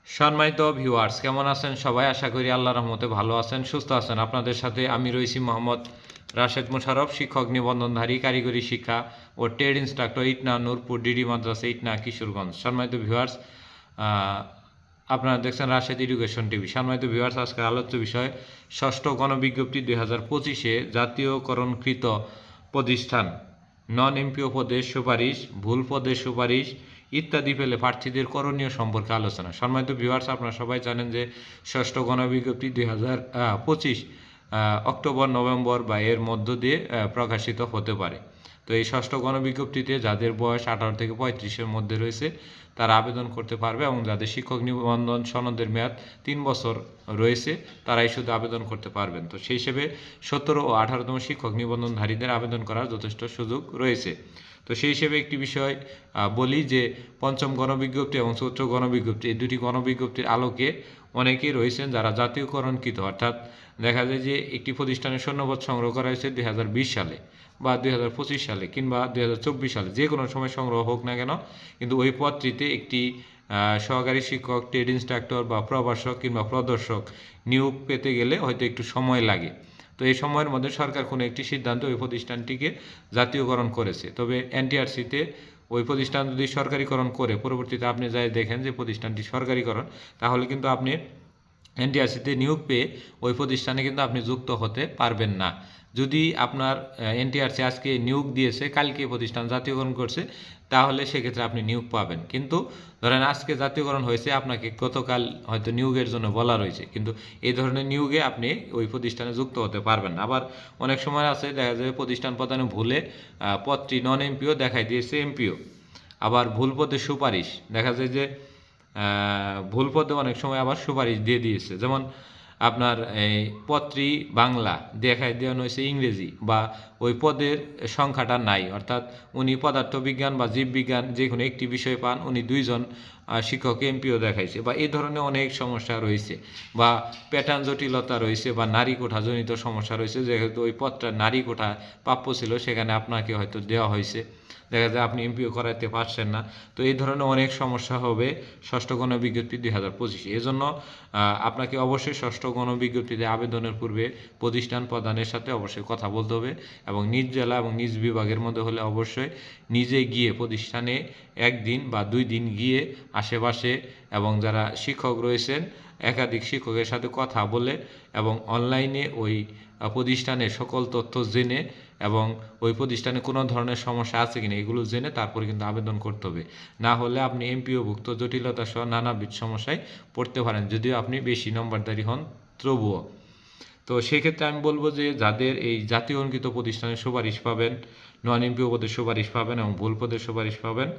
সম্মানিত ভিউয়ার্স, কেমন আছেন সবাই? আশা করি আল্লাহর রহমতে ভালো আছেন, সুস্থ আছেন। আপনাদের সাথে আমি রয়েছি মোহাম্মদ রাশেদ মোশাররফ, শিক্ষক নিবন্ধনধারী, কারিগরি শিক্ষা ও trade instructor, Itna Nurpur DD মাদ্রাসা, ইটনা, কিশোরগঞ্জ। সম্মানিত ভিউয়ার্স, আপনারা দেখছেন রাশেদ এডুকেশন টিভি। সম্মানিত ভিউয়ার্স, আজকের আলোচ্য বিষয় ষষ্ঠ গণবিজ্ঞপ্তি 2025-এ জাতীয়করণকৃত প্রতিষ্ঠান, নন এমপিও পদের সুপারিশ, ভুল পদের সুপারিশ ইত্যাদি পেলে প্রার্থীদের করণীয় সম্পর্কে আলোচনা। সম্মানিত ভিউয়ার্স, আপনারা সবাই জানেন যে ষষ্ঠ গণবিজ্ঞপ্তি 2025 অক্টোবর, নভেম্বর বা এর মধ্য দিয়ে প্রকাশিত হতে পারে। তো এই ষষ্ঠ গণবিজ্ঞপ্তিতে যাদের বয়স 18 থেকে 35-এর মধ্যে রয়েছে তারা আবেদন করতে পারবে, এবং যাদের শিক্ষক নিবন্ধন সনদের মেয়াদ 3 বছর রয়েছে তারাই শুধু আবেদন করতে পারবেন। তো সেই হিসেবে 17 ও 18তম শিক্ষক নিবন্ধনধারীদের আবেদন করার যথেষ্ট সুযোগ রয়েছে। তো সেই হিসেবে একটি বিষয় বলি যে পঞ্চম গণবিজ্ঞপ্তি এবং চতুর্থ গণবিজ্ঞপ্তি, এই দুটি গণবিজ্ঞপ্তির আলোকে অনেকেই রয়েছেন যারা জাতীয়করণকৃত, অর্থাৎ দেখা যায় যে একটি প্রতিষ্ঠানের সৈন্যপদ সংগ্রহ করা হয়েছে 2020 সালে বা 2025 সালে কিংবা 2024 সালে, যে কোনো সময় সংগ্রহ হোক না কেন, কিন্তু ওই পদটিতে একটি সহকারী শিক্ষক, ট্রেড ইনস্ট্রাক্টর বা প্রভাষক কিংবা প্রদর্শক নিয়োগ পেতে গেলে হয়তো একটু সময় লাগে। তো এই সময়ের মধ্যে সরকার কোনো একটি সিদ্ধান্ত ওই প্রতিষ্ঠানটিকে জাতীয়করণ করেছে। তবে এনটিআরসিতে ওই প্রতিষ্ঠান যদি সরকারিকরণ করে পরবর্তীতে আপনি যাই দেখেন যে প্রতিষ্ঠানটি সরকারিকরণ, তাহলে কিন্তু আপনি এনটিআরসিতে নিয়োগ পেয়ে ওই প্রতিষ্ঠানে কিন্তু আপনি যুক্ত হতে পারবেন না। যদি আপনার এনটিআরসি আজকে নিয়োগ দিয়েছে, কালকে প্রতিষ্ঠান জাতীয়করণ করছে, তাহলে সেক্ষেত্রে আপনি নিয়োগ পাবেন। কিন্তু ধরেন আজকে জাতীয়করণ হয়েছে, আপনাকে গতকাল হয়তো নিয়োগের জন্য বলা রয়েছে, কিন্তু এই ধরনের নিয়োগে আপনি ওই প্রতিষ্ঠানে যুক্ত হতে পারবেন না। আবার অনেক সময় আছে দেখা যায় প্রতিষ্ঠান প্রদানে ভুলে পদটি নন এমপিও দেখাই দিয়েছে এমপিও। আবার ভুল পদে সুপারিশ দেখা যায় যে ভুল পদে অনেক সময় আবার সুপারিশ দিয়ে দিয়েছে, যেমন আপনার এই পদটি বাংলা দেখায় দেওয়ানো হয়েছে ইংরেজি, বা ওই পদের সংখ্যাটা নাই, অর্থাৎ উনি পদার্থবিজ্ঞান বা জীববিজ্ঞান যে কোনো একটি বিষয় পান, উনি 2জন শিক্ষক এমপিও দেখাইছে, বা এই ধরনের অনেক সমস্যা রয়েছে, বা প্যাটার্ন জটিলতা রয়েছে, বা নারী কোঠাজনিত সমস্যা রয়েছে, যেহেতু ওই পদটা নারী কোঠা প্রাপ্য ছিল সেখানে আপনাকে হয়তো দেওয়া হয়েছে, দেখা যায় আপনি এমপিও করাতে পারছেন না। তো এই ধরনের অনেক সমস্যা হবে ষষ্ঠ গণবিজ্ঞপ্তি 2025-এ। এজন্য আপনাকে অবশ্যই ষষ্ঠ গণবিজ্ঞপ্তিতে আবেদনের পূর্বে প্রতিষ্ঠান প্রধানের সাথে অবশ্যই কথা বলতে হবে, এবং নিজ জেলা এবং নিজ বিভাগের মধ্যে হলে অবশ্যই নিজে গিয়ে প্রতিষ্ঠানে 1 দিন বা 2 দিন গিয়ে আশেপাশে এবং যারা শিক্ষক রয়েছেন একাধিক শিক্ষকের সাথে কথা বলে এবং অনলাইনে ওই প্রতিষ্ঠানের সকল তথ্য জেনে এবং ওই প্রতিষ্ঠানে কোনো ধরনের সমস্যা আছে কিনা এগুলো জেনে তারপরে কিন্তু আবেদন করতে হবে। না হলে আপনি এমপিওভুক্ত জটিলতা সহ নানাবিধ সমস্যায় পড়তে পারেন, যদিও আপনি বেশি নম্বরধারী হন তবুও। তো সেক্ষেত্রে আমি বলবো যে যাদের এই জাতীয় অঙ্কিত প্রতিষ্ঠানের সুপারিশ পাবেন, নন এমপিও পদের সুপারিশ পাবেন এবং ভুল পদের সুপারিশ পাবেন,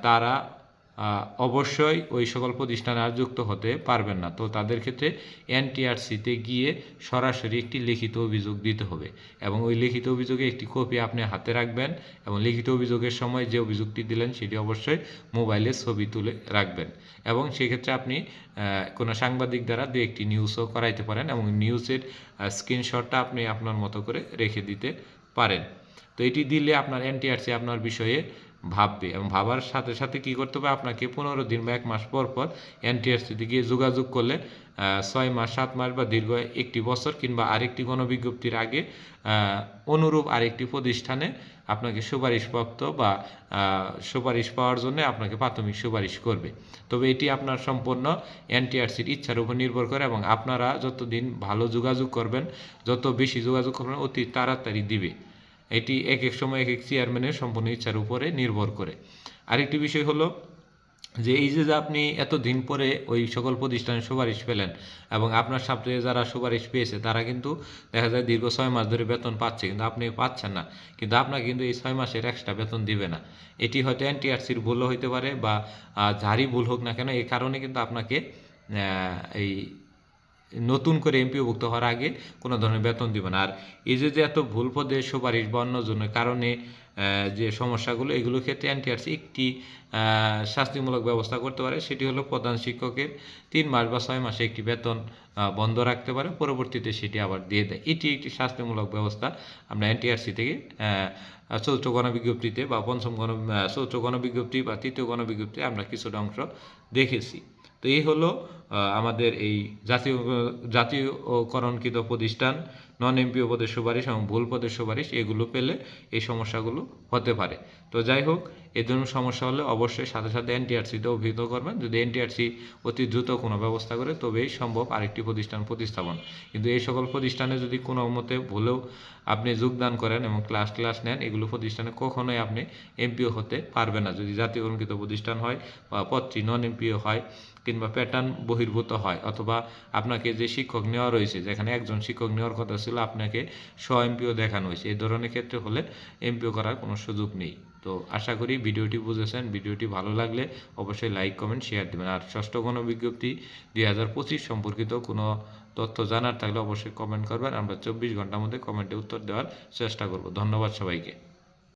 তারা অবশ্যই ওই সকল প্রতিষ্ঠানে আর যুক্ত হতে পারবেন না। তো তাদের ক্ষেত্রে এনটিআরসিতে গিয়ে সরাসরি একটি লিখিত অভিযোগ দিতে হবে, এবং ওই লিখিত অভিযোগে একটি কপি আপনি হাতে রাখবেন, এবং লিখিত অভিযোগের সময় যে অভিযোগটি দিলেন সেটি অবশ্যই মোবাইলে ছবি তুলে রাখবেন, এবং সেক্ষেত্রে আপনি কোনো সাংবাদিক দ্বারা দু একটি নিউজও করাইতে পারেন, এবং নিউজের স্ক্রিনশটটা আপনি আপনার মতো করে রেখে দিতে পারেন। তো এটি দিলে আপনার এনটিআরসি আপনার বিষয়ে ভাববে, এবং ভাবার সাথে সাথে কী করতে হবে, আপনাকে 15 দিন বা 1 মাস পর পর এনটিআরসিতে গিয়ে যোগাযোগ করলে 6 মাস, 7 মাস বা দীর্ঘ 1 বছর কিংবা আরেকটি গণবিজ্ঞপ্তির আগে অনুরূপ আরেকটি প্রতিষ্ঠানে আপনাকে সুপারিশপ্রাপ্ত বা সুপারিশ পাওয়ার জন্য আপনাকে প্রাথমিক সুপারিশ করবে। তবে এটি আপনার সম্পূর্ণ এনটিআরসির ইচ্ছার উপর নির্ভর করে, এবং আপনারা যতদিন ভালো যোগাযোগ করবেন, যত বেশি যোগাযোগ করবেন অতি তাড়াতাড়ি দিবে। এটি এক এক সময় এক এক চেয়ারম্যানের সম্পূর্ণ ইচ্ছার উপরে নির্ভর করে। আরেকটি বিষয় হলো যে এই যে আপনি এতদিন পরে ওই সকল প্রতিষ্ঠানে সুপারিশ পেলেন, এবং আপনার সাথে যারা সুপারিশ পেয়েছে তারা কিন্তু দেখা যায় দীর্ঘ 6 মাস ধরে বেতন পাচ্ছে, কিন্তু আপনি পাচ্ছেন না, কিন্তু আপনাকে কিন্তু এই 6 মাসের এক্সট্রা বেতন দিবে না। এটি হয়তো এনটিআরসির ভুলও হইতে পারে, বা যারই ভুল হোক না কেন, এই কারণে কিন্তু আপনাকে এই নতুন করে এমপিওভুক্ত হওয়ার আগে কোনো ধরনের বেতন দিবে না। আর এই যে এত ভুল পদে সুপারিশ বা অন্যজনের কারণে যে সমস্যাগুলো, এগুলোর ক্ষেত্রে এনটিআরসি একটি শাস্তিমূলক ব্যবস্থা করতে পারে, সেটি হলো প্রধান শিক্ষকের 3 মাস বা 6 মাসে একটি বেতন বন্ধ রাখতে পারে, পরবর্তীতে সেটি আবার দিয়ে দেয়। এটি একটি শাস্তিমূলক ব্যবস্থা আমরা এনটিআরসি থেকে চতুর্থ গণবিজ্ঞপ্তিতে বা চতুর্থ গণবিজ্ঞপ্তি বা তৃতীয় গণবিজ্ঞপ্তিতে আমরা কিছুটা অংশ দেখেছি। তো এই হলো আমাদের এই জাতীয়করণকৃত প্রতিষ্ঠান, নন এমপিও পদের সুপারিশ এবং ভুল পদের সুপারিশ, এগুলো পেলে এই সমস্যাগুলো হতে পারে। তো যাই হোক, এই ধরনের সমস্যা হলে অবশ্যই সাথে সাথে এনটিআরসিতে অভিহিত করবেন। যদি এনটিআরসি অতি দ্রুত কোনো ব্যবস্থা করে তবেই সম্ভব আরেকটি প্রতিষ্ঠান প্রতিস্থাপন। কিন্তু এই সকল প্রতিষ্ঠানে যদি কোনো মতে ভুলেও আপনি যোগদান করেন এবং ক্লাস নেন, এগুলো প্রতিষ্ঠানে কখনোই আপনি এমপিও হতে পারবেন না। যদি জাতীয়করণকৃত প্রতিষ্ঠান হয় বা পদটি নন এমপিও হয় কিংবা প্যাটার্ন বহির্ভূত হয়, অথবা আপনাকে যে শিক্ষক নেওয়া রয়েছে, যেখানে একজন শিক্ষক নেওয়ার কথা ছিল আপনাকে এমপিও দেখানো হয়েছে, এই ধরনের ক্ষেত্রে হলে এমপিও করার কোনো সুযোগ নেই। তো আশা করি ভিডিওটি বুঝেছেন। ভিডিওটি ভালো লাগলে অবশ্যই লাইক, কমেন্ট, শেয়ার দেবেন। আর ষষ্ঠ গণবিজ্ঞপ্তি 2025 সম্পর্কিত কোনো তথ্য জানার থাকলে অবশ্যই কমেন্ট করবেন। আমরা 24 ঘন্টার মধ্যে কমেন্টে উত্তর দেওয়ার চেষ্টা করব। ধন্যবাদ সবাইকে।